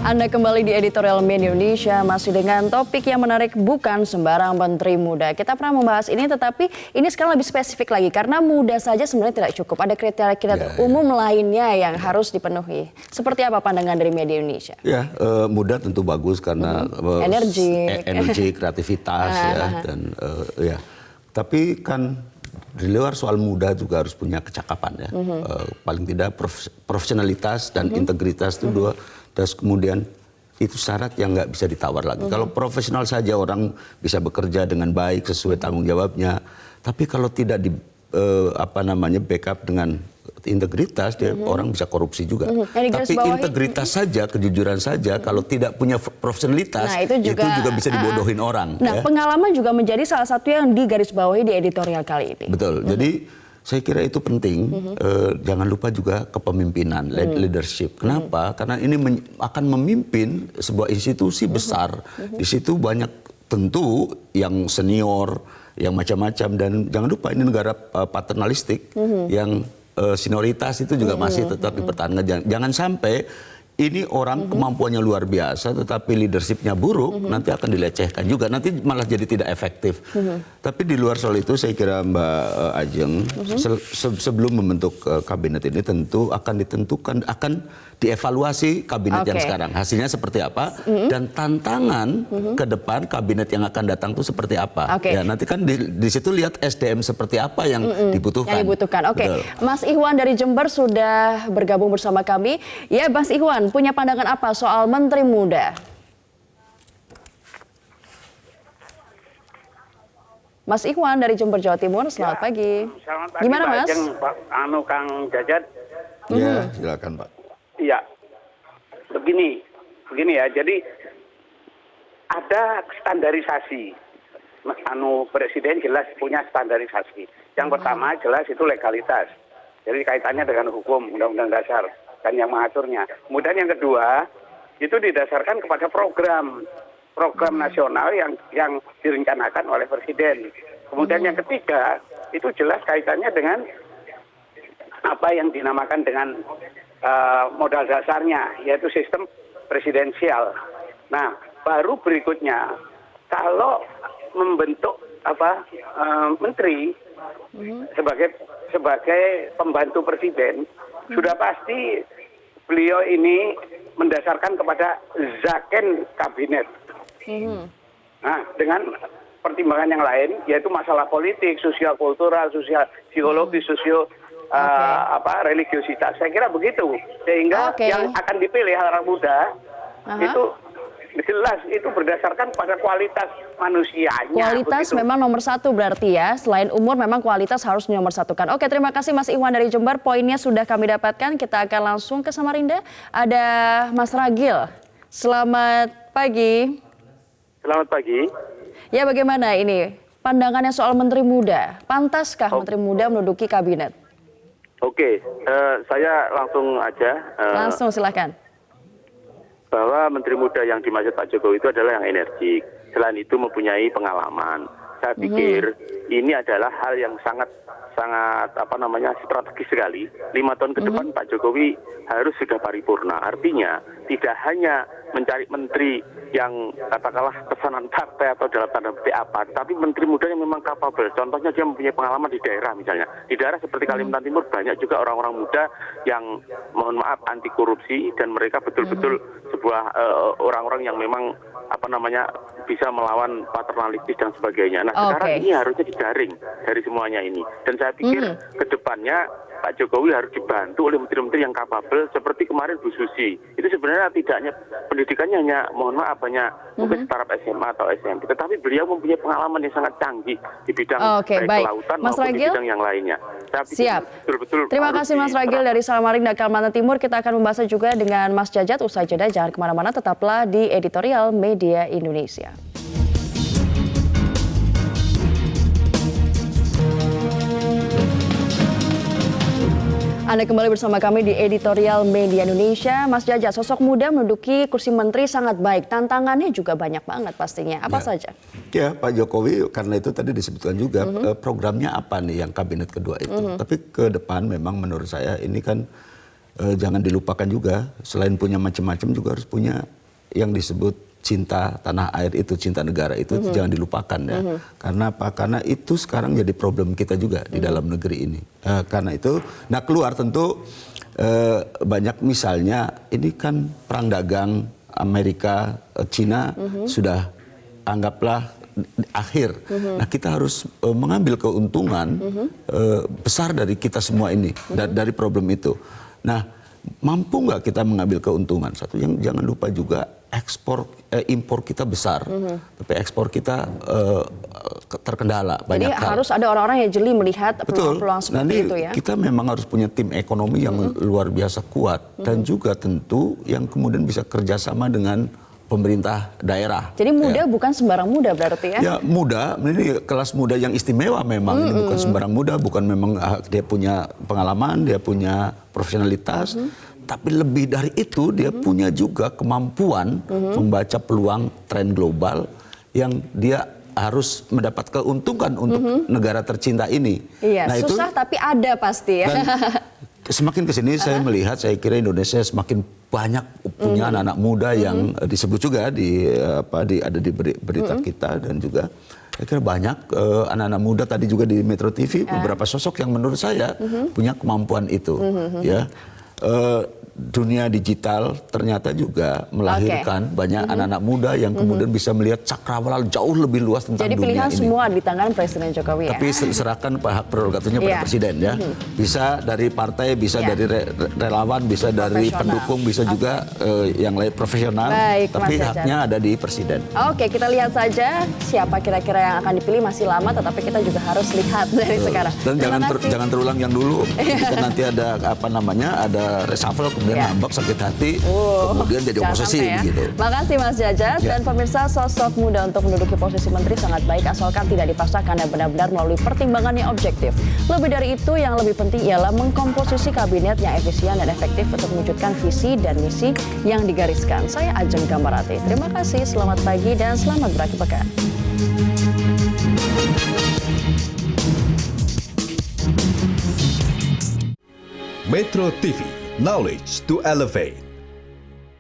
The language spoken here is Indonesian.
Anda kembali di Editorial Media Indonesia, masih dengan topik yang menarik, bukan sembarang menteri muda. Kita pernah membahas ini, tetapi ini sekarang lebih spesifik lagi, karena muda saja sebenarnya tidak cukup. Ada kriteria umum lainnya yang harus dipenuhi. Seperti apa pandangan dari Media Indonesia? Ya, muda tentu bagus karena energi, kreativitas dan ya. Tapi kan di luar soal muda juga harus punya kecakapan ya. Paling tidak profesionalitas dan integritas itu dua. Terus kemudian itu syarat yang nggak bisa ditawar lagi. Kalau profesional saja orang bisa bekerja dengan baik sesuai tanggung jawabnya. Tapi kalau tidak di backup dengan integritas, dia orang bisa korupsi juga. Tapi integritas saja, kejujuran saja, kalau tidak punya profesionalitas, itu juga bisa dibodohin orang. Nah, pengalaman juga menjadi salah satu yang digarisbawahi di editorial kali ini. Betul. Jadi saya kira itu penting. Jangan lupa juga kepemimpinan, leadership. Kenapa? Karena ini akan memimpin sebuah institusi besar. Di situ banyak tentu yang senior, yang macam-macam, dan jangan lupa ini negara paternalistik yang senioritas itu juga masih tetap dipertahankan. Jangan sampai ini orang kemampuannya luar biasa, tetapi leadershipnya buruk, nanti akan dilecehkan juga, nanti malah jadi tidak efektif. Tapi di luar soal itu, saya kira Mbak Ajeng, sebelum membentuk kabinet ini tentu akan ditentukan, akan dievaluasi kabinet yang sekarang, hasilnya seperti apa, dan tantangan ke depan kabinet yang akan datang itu seperti apa. Ya, nanti kan di situ lihat SDM seperti apa yang dibutuhkan. Oke. Mas Ikhwan dari Jember sudah bergabung bersama kami. Ya, Mas Ikhwan, punya pandangan apa soal Menteri Muda? Mas Ikhwan dari Jember, Jawa Timur, selamat pagi. Selamat pagi, gimana, Pak Mas? Ajeng, Kang Jajat. Ya, silakan, Pak. Iya, begini ya. Jadi ada standarisasi. Presiden jelas punya standarisasi. Yang pertama jelas itu legalitas. Jadi kaitannya dengan hukum, Undang-Undang Dasar dan yang mengaturnya. Kemudian yang kedua itu didasarkan kepada program nasional yang direncanakan oleh Presiden. Kemudian yang ketiga itu jelas kaitannya dengan apa yang dinamakan dengan modal dasarnya, yaitu sistem presidensial. Nah, baru berikutnya kalau membentuk menteri sebagai pembantu presiden, sudah pasti beliau ini mendasarkan kepada zaken kabinet. Nah, dengan pertimbangan yang lain, yaitu masalah politik, sosial kultural, sosial psikologis, religiositas. Saya kira begitu. Sehingga yang akan dipilih orang muda itu jelas itu berdasarkan pada kualitas manusianya. Kualitas begitu. Memang nomor satu berarti ya. Selain umur memang kualitas harus nomor satukan. Oke, terima kasih Mas Ikhwan dari Jember. Poinnya sudah kami dapatkan. Kita akan langsung ke Samarinda. Ada Mas Ragil. Selamat pagi. Selamat pagi. Ya, bagaimana ini pandangannya soal Menteri Muda? Pantaskah Menteri Muda menduduki kabinet? Oke, saya langsung aja. Langsung silakan. Bahwa Menteri Muda yang dimaksud Pak Jokowi itu adalah yang energik. Selain itu mempunyai pengalaman. Saya pikir ini adalah hal yang sangat strategis sekali. 5 tahun ke depan Pak Jokowi harus sudah paripurna. Artinya tidak hanya mencari menteri yang katakanlah pesanan partai atau dalam tanda petik apa, tapi menteri muda yang memang capable. Contohnya dia mempunyai pengalaman di daerah misalnya. Di daerah seperti Kalimantan Timur banyak juga orang-orang muda yang mohon maaf anti korupsi dan mereka betul-betul sebuah orang-orang yang memang bisa melawan paternalistis dan sebagainya. Nah, sekarang ini harusnya dijaring dari semuanya ini. Dan saya pikir ke depannya Pak Jokowi harus dibantu oleh menteri-menteri yang capable seperti kemarin Bu Susi. Itu sebenarnya tidaknya pendidikannya mungkin startup SMA atau SMP, tetapi beliau mempunyai pengalaman yang sangat canggih di bidang kelautan maupun di bidang yang lainnya. Siap. Terima kasih Mas Ragil dari Samarinda, Kalimantan Timur. Kita akan membahas juga dengan Mas Jajat usai jeda. Jangan kemana-mana, tetaplah di Editorial Media Indonesia. Anda kembali bersama kami di Editorial Media Indonesia. Mas Jajat, sosok muda menduduki kursi menteri sangat baik. Tantangannya juga banyak banget pastinya. Apa saja? Ya, Pak Jokowi karena itu tadi disebutkan juga programnya apa nih yang kabinet kedua itu. Tapi ke depan memang menurut saya ini kan jangan dilupakan juga. Selain punya macam-macam juga harus punya yang disebut cinta tanah air itu, cinta negara itu jangan dilupakan ya. Karena apa? Karena itu sekarang jadi problem kita juga di dalam negeri ini. Karena itu, nah keluar tentu banyak misalnya ini kan perang dagang Amerika Cina sudah anggaplah akhir. Nah kita harus mengambil keuntungan besar dari kita semua ini dari problem itu. Nah mampu nggak kita mengambil keuntungan? Satu yang jangan lupa juga impor kita besar, tapi ekspor kita terkendala banyak Jadi hal. harus ada orang-orang yang jeli melihat peluang-peluang Nah, seperti ini itu ya. kita memang harus punya tim ekonomi yang luar biasa kuat dan juga tentu yang kemudian bisa kerjasama dengan pemerintah daerah. Jadi muda bukan sembarang muda berarti ya? Ya muda, ini kelas muda yang istimewa memang. Ini bukan sembarang muda, bukan memang dia punya pengalaman, dia punya profesionalitas. Tapi lebih dari itu dia punya juga kemampuan membaca peluang tren global yang dia harus mendapat keuntungan untuk negara tercinta ini. Iya, nah, susah tapi ada pasti ya. Dan semakin kesini saya melihat, saya kira Indonesia semakin banyak punya anak-anak muda yang disebut juga ada di berita kita dan juga saya kira banyak anak-anak muda tadi juga di Metro TV beberapa sosok yang menurut saya punya kemampuan itu ya. Dunia digital ternyata juga melahirkan banyak anak-anak muda yang kemudian bisa melihat cakrawala jauh lebih luas tentang Jadi dunia pilihan ini. semua di tangan Presiden Jokowi ya. Tapi serahkan hak prerogatifnya pada presiden ya. Bisa dari partai, bisa dari relawan, bisa dari pendukung, bisa juga yang lain profesional. Baik, tapi Mas haknya ada di presiden. Oke, kita lihat saja siapa kira-kira yang akan dipilih, masih lama tetapi kita juga harus lihat dari sekarang. Dan Terima kasih. jangan terulang yang dulu. Kita nanti ada ada reshuffle kemudian ngambek sakit hati, kemudian jadi Jangan oposisi sampai ya. gitu. Makasih Mas Jajat. Dan pemirsa, sosok muda untuk menduduki posisi menteri sangat baik asalkan tidak dipaksakan dan benar-benar melalui pertimbangan yang objektif. Lebih dari itu, yang lebih penting ialah mengkomposisi kabinet yang efisien dan efektif untuk mewujudkan visi dan misi yang digariskan. Saya Ajeng Gamarati. Terima kasih, selamat pagi dan selamat berakhir pekan. Metro TV, knowledge to elevate.